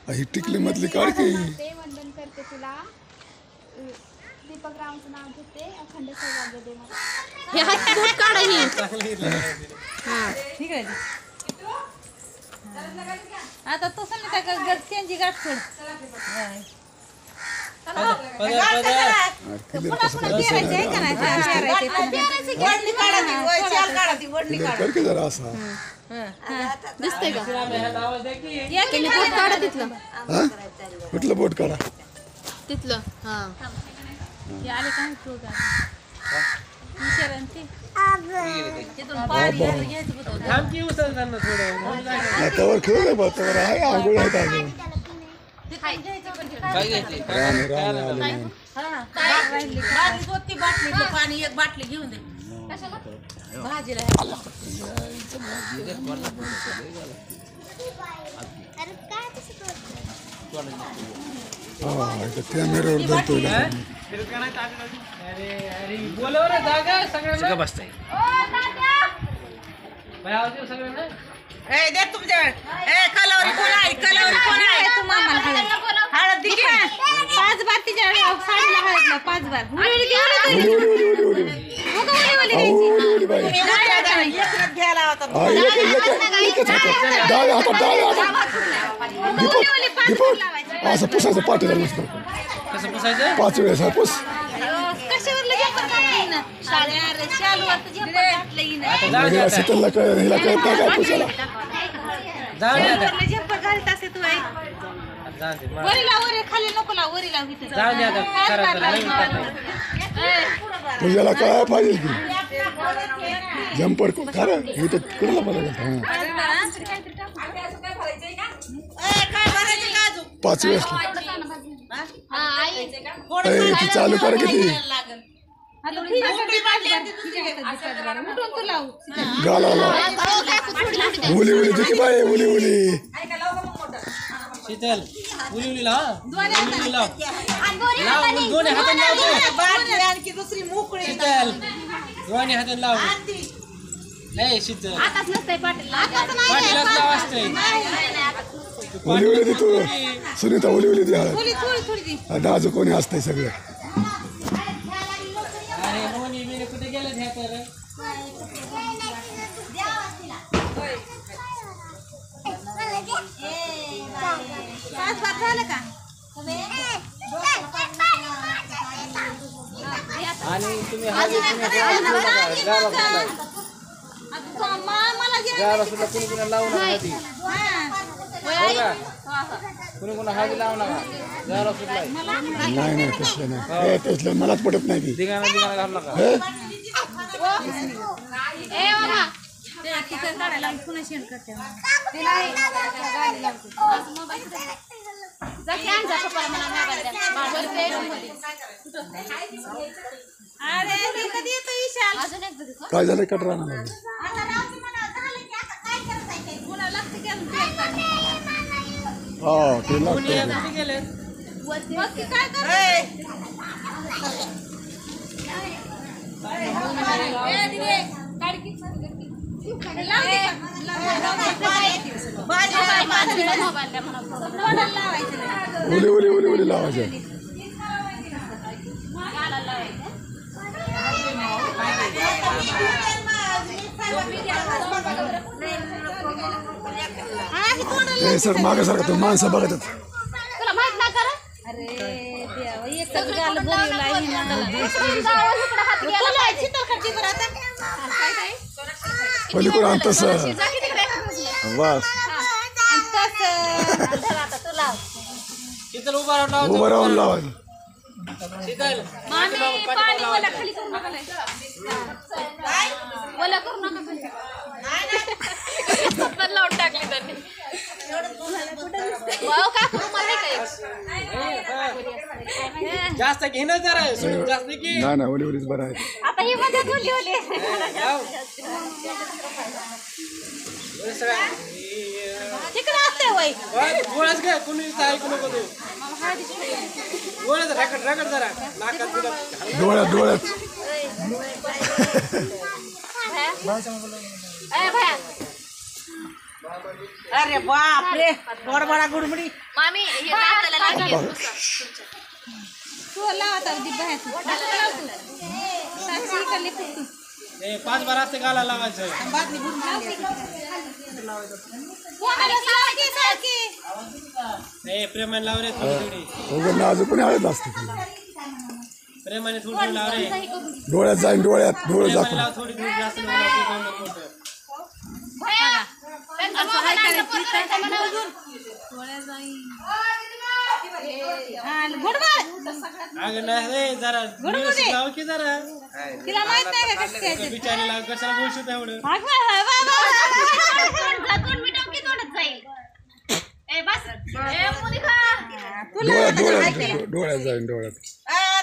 ही टिकली मधली काढ की ते वंदन करते तुला दीपक रावचं नाव घेते अखंड सौभाग्य दे मला हे हात बोट काढा ही ठीक आहे आता तो संध्याकाळ त्यांची गाठ सोड कर की जरा असा दिसतंय का तुम्ही बोट काढा तिथलं हा कुठलं बोट काढा तिथलं हा आले का विचारांची तिथून पाणी घ्यायचं होतं त्यावर खेळ नाही त्यावर आहे आंघोळ आहे अजून पाणी एक बाटली घेऊन दे भाजीला कॅमेऱ्यावर धरतोय दे तुमच्या कलावरी कोण आहे कलावरी कोण आहे तुम्हाला हळद दे 5 बार तिच्या साडीला हळद 5 बार घ्यायला होता असं पुसायचं पाठीला नुसतं 5 वेळेस हा पुस शीतलला कळत हिला कळत नाही काय पुसायला तुझ्याला काय पाहिजे की जंपर खरं हे तर कुणाला बघा 5 वेळेस ती चालू कर किती गाला उली उली तुझी बाय उली उली शीतल उली उली लाव दोन्ही हाताने आणखी दुसरी मोकळी शीतल दोन्ही हाताने लाव ए शीतल आताच नसतंय पाटील पाठीलाच लाव असतंय उली उली ती तू सुनीता उली उली ती हळद थोडी डाजू कोणी असतंय सगळं अरे मोनी बिने कुठे गेले ह्या तर झालं का आणि तुम्ही गारा सुद्धा कुणी कुणा लावू नका आधी कुणी कुणा हळदी लावू नका गारा सुद्धा नाही तसलं नाही तसलं मलाच पटत नाही ती दिगाना घालू नका पुन्हा शेण करते अरे कधी येतो विशाल काय झालं कट राहणार हा ते लागतं गेले उली उली उली उली लावायचं सर मागे सारखं तू माणसं बघत तुला माहित नाही करा अरे देवा एकच गाल भरवला आहे पलीकडून आण तसं बस शीतल उभा राहून उभं राहून लावायचं शीतल पाणी वला खाली करू नका वला करू नका खाली लावून टाकली त्यांनी वाव का करू मला जास्त घे ना जरा जास्त घे नाही ओली ओलीच बरं आहे आता ही मध्ये बोलली ओली तिकडे असते वय गोळ्याच घे कुणी ऐकू नको तू गोळ्याच रगड रगड जरा नाकात तुला डोळ्यात डोळ्यात भया अरे बाप रे बडबडा गुडमुडी मामी हे दाताला लागली आहे. तू लावता दीपा ह्या तू साक्षी इकडली फुटू हे 5 बार असते गाला लावायचं बादली भरून हे प्रेमाने लाव रे थोडी उगाच नाजूक पण हळद असते प्रेमाने थोडी लाव रे डोळ्यात जाईन डोळे प्रेमाने जात लाव थोडी जास्त नको अगं नाही रे जरा व्यवस्थित लाव की जरा तिला माहित नाही का कसं बिचारी लाव कशाला बोलशील तेवढं डोळ्यात जाईन डोळ्यात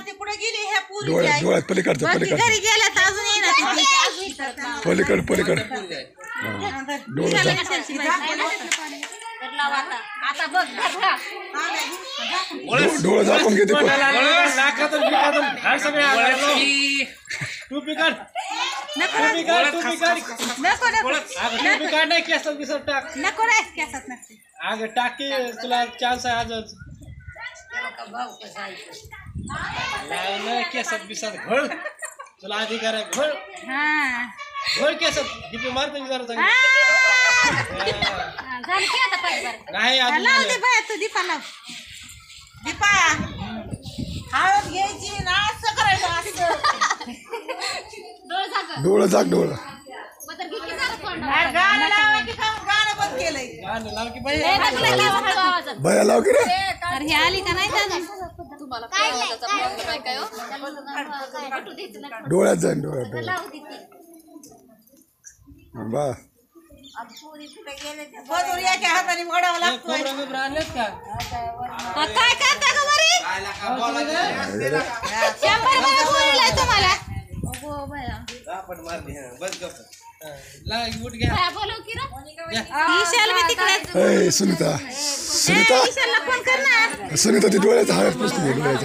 तिकडे गेली ह्या पुरी डोळ्यात पलीकडचं घरी पलीकडचं गेल्या तर अजून येणार पलीकड डोळ्यात आता बघ डोळं झाकून घेते नाकातून बिकातून हाड सगळे टोपी काढ टोपी काढ टोपी काढ नको नको अगं टोपी काढ नाही केसात बिसात टाक नको रे केसात नसते अगं टाक की तुला चान्स आहे आजच नाही केसात बिसात घोळ तुला अधिकार आहे घोळ हा घोळ केसात दिपी मारतो की जरा नाही अजून लाव दीपा तू दीपा लाव दीपा हळद घ्यायची ना असं करायचं असं डोळं झाक डोळं गाणं लावायची का गाणं बंद केलंय गाणं लाव की बाई भया लाव की रे तर हे आली का नाही का तुम्हाला काय आवाजाचा प्रॉब्लेम आहे काय हो? डोळ्यात जाईन डोळ्यात बा बदूर याच्या हाताने मोडावं लागतोय खोबरं बिबरं आणलेत का काय करता का बरी 100 मध्ये बोललाय तुम्हाला बूट घ्या ईशाल मी तिकडे ए सुनीता ईशालला फोन कर ना सुनीता ती डोळ्यात हळद पुसते डोळ्यात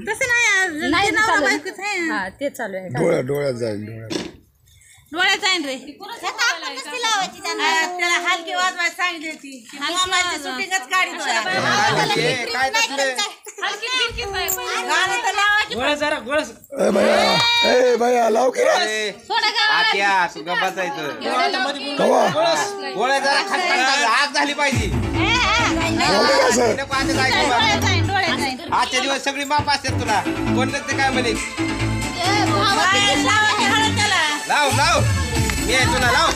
तसं नाही नवरा बायकोच आहे ते चालू आहे डोळ्यात जाईन डोळ्यात जाईन रे त्याला हलकी वाजवायला सांगितली ती मोबाईलची शूटिंगच काढित गाणं तर लावायची गोळ्या जरा गोळ्या ए भया लाव की रे आत्या सुगा बसायचं कवा गोळ्या जरा खटखट आग झाली पाहिजे लाव की असं नको आता जायचं बा. डोळ्यात जाईन आजच्या दिवस सगळी माप असतात तुला कोण नसते काय म्हणे लावायची हळद त्याला लाव लाव मी आहे तुला लाव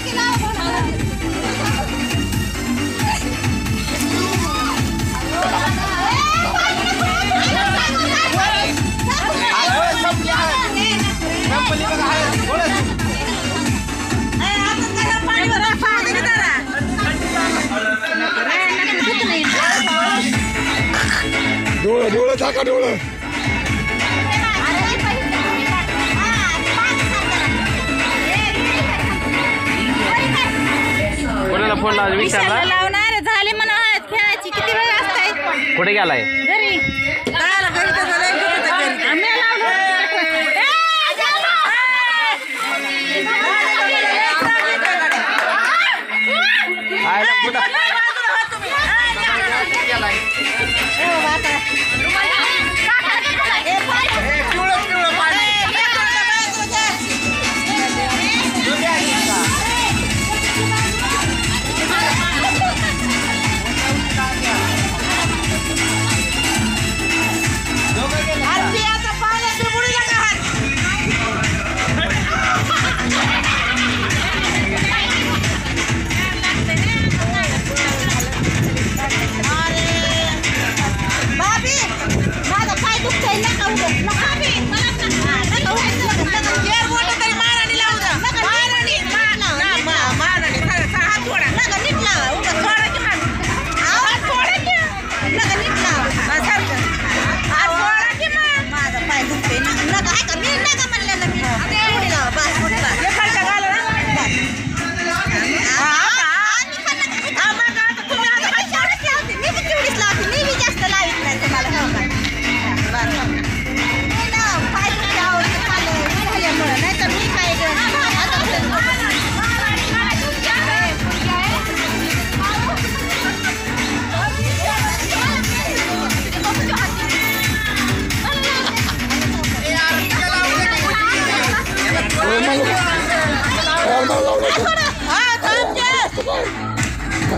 संपली बघा हळद गोळ्या डोळं झाका डोळं कोणाला फोन लावला विचारला लावणार झाले म्हणा खेळायची किती वेळ असते कुठे गेलाय घरी आम्ही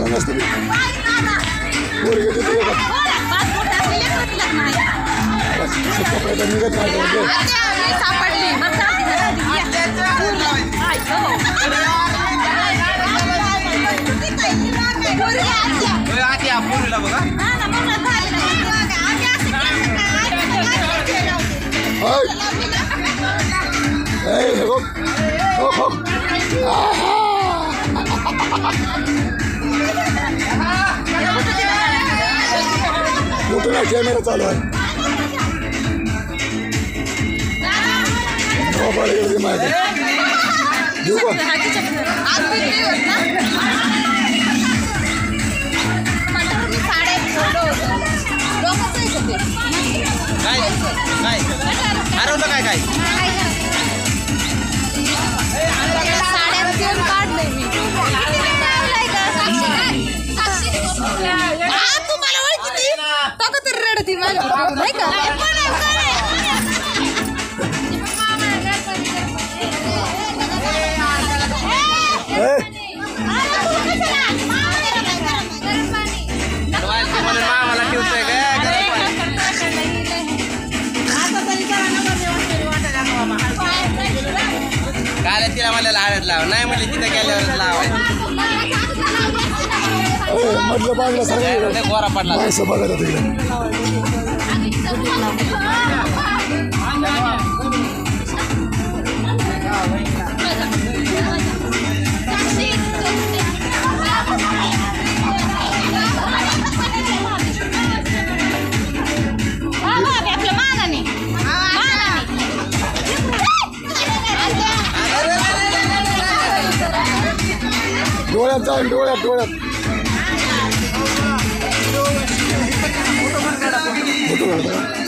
नसतं ते. पोरगी तिथे येतात. कपडे तर निघत नाही म्हणजे. पोरीला बघा मोठा कॅमेरा चालू आहे. माहिती घेऊ का? काय काय हरवलं काय काय तुम्हाला ओळखी तो तर रडती माझ्या नाही का मामाला ठेवतोय काय तिला मला हळद लाव नाही म्हणले तिथे गेल्यावर लावायचं मधलं बाजूला सगळं गोरा पडला माणसं बघत होते. डोळ्यात जाईल डोळ्यात डोळ्यात फोटो